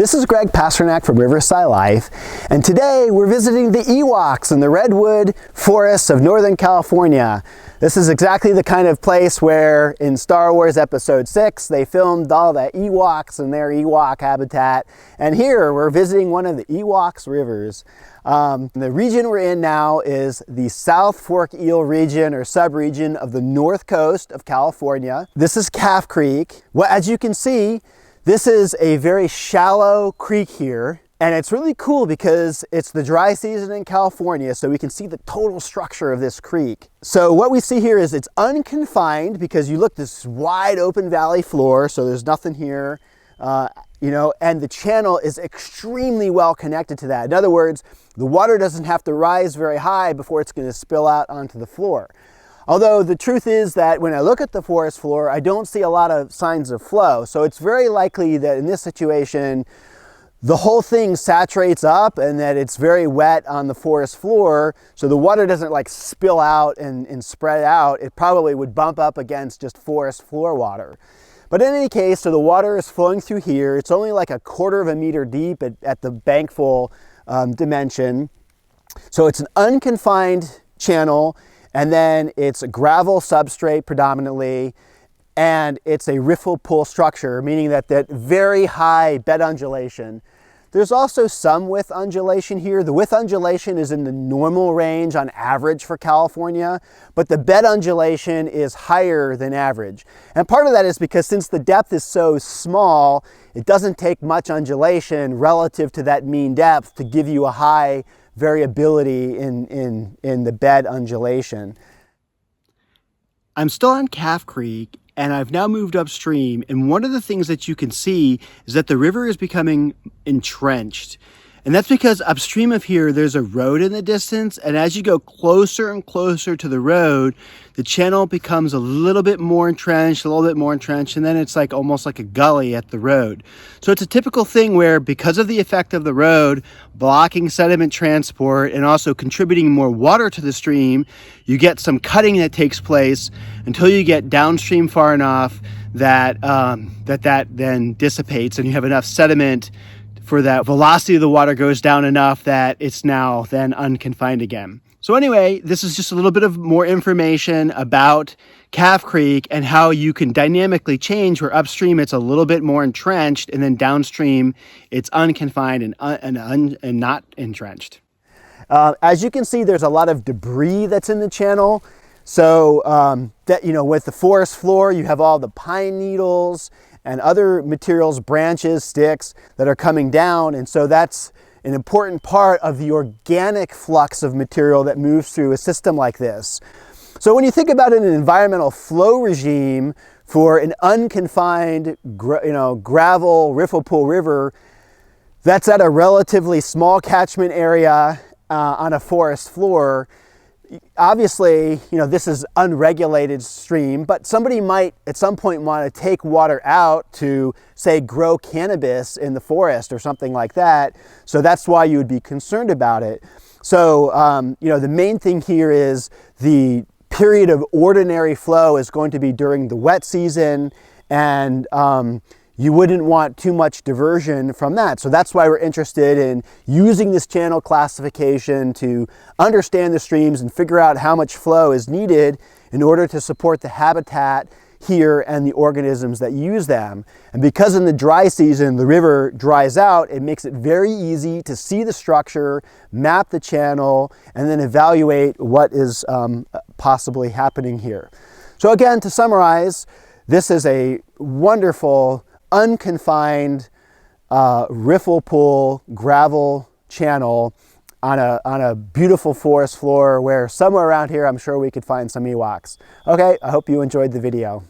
This is Greg Pasternak from Riverside Life, and today we're visiting the Ewoks in the redwood forests of Northern California. This is exactly the kind of place where in Star Wars Episode 6 they filmed all the Ewoks and their Ewok habitat, and here we're visiting one of the Ewoks rivers. The region we're in now is the South Fork Eel region or subregion of the north coast of California. This is Calf Creek. Well, as you can see, this is a very shallow creek here, and it's really cool because it's the dry season in California, so we can see the total structure of this creek. So what we see here is it's unconfined because you look this wide open valley floor, so there's nothing here, and the channel is extremely well connected to that. In other words, the water doesn't have to rise very high before it's going to spill out onto the floor. Although the truth is that when I look at the forest floor, I don't see a lot of signs of flow. So it's very likely that in this situation, the whole thing saturates up and that it's very wet on the forest floor. So the water doesn't like spill out and spread out. It probably would bump up against just forest floor water. But in any case, so the water is flowing through here. It's only like 1/4 of a meter deep at the bankfull dimension. So it's an unconfined channel. And then it's a gravel substrate predominantly, and it's a riffle-pool structure, meaning that very high bed undulation. There's also some width undulation here. The width undulation is in the normal range on average for California, but the bed undulation is higher than average. And part of that is because since the depth is so small, it doesn't take much undulation relative to that mean depth to give you a high variability in the bed undulation. I'm still on Calf Creek, and I've now moved upstream, and one of the things that you can see is that the river is becoming entrenched. And that's because upstream of here, there's a road in the distance, and as you go closer and closer to the road, the channel becomes a little bit more entrenched, and then it's like almost like a gully at the road. So it's a typical thing where, because of the effect of the road blocking sediment transport and also contributing more water to the stream, you get some cutting that takes place until you get downstream far enough that that then dissipates and you have enough sediment for that velocity of the water goes down enough that it's now then unconfined again. So anyway, this is just a little bit of more information about Calf Creek and how you can dynamically change where upstream it's a little bit more entrenched and then downstream it's unconfined and not entrenched. As you can see, there's a lot of debris that's in the channel. So with the forest floor, you have all the pine needles and other materials, branches, sticks that are coming down. And so that's an important part of the organic flux of material that moves through a system like this. So when you think about an environmental flow regime for an unconfined gravel riffle-pool river, that's at a relatively small catchment area on a forest floor. Obviously, this is unregulated stream, but somebody might at some point want to take water out to, say, grow cannabis in the forest or something like that. So that's why you would be concerned about it. So, the main thing here is the period of ordinary flow is going to be during the wet season, and you wouldn't want too much diversion from that. So that's why we're interested in using this channel classification to understand the streams and figure out how much flow is needed in order to support the habitat here and the organisms that use them. And because in the dry season the river dries out, it makes it very easy to see the structure, map the channel, and then evaluate what is possibly happening here. So again, to summarize, this is a wonderful unconfined riffle-pool gravel channel on a beautiful forest floor where somewhere around here I'm sure we could find some Ewoks. Okay, I hope you enjoyed the video.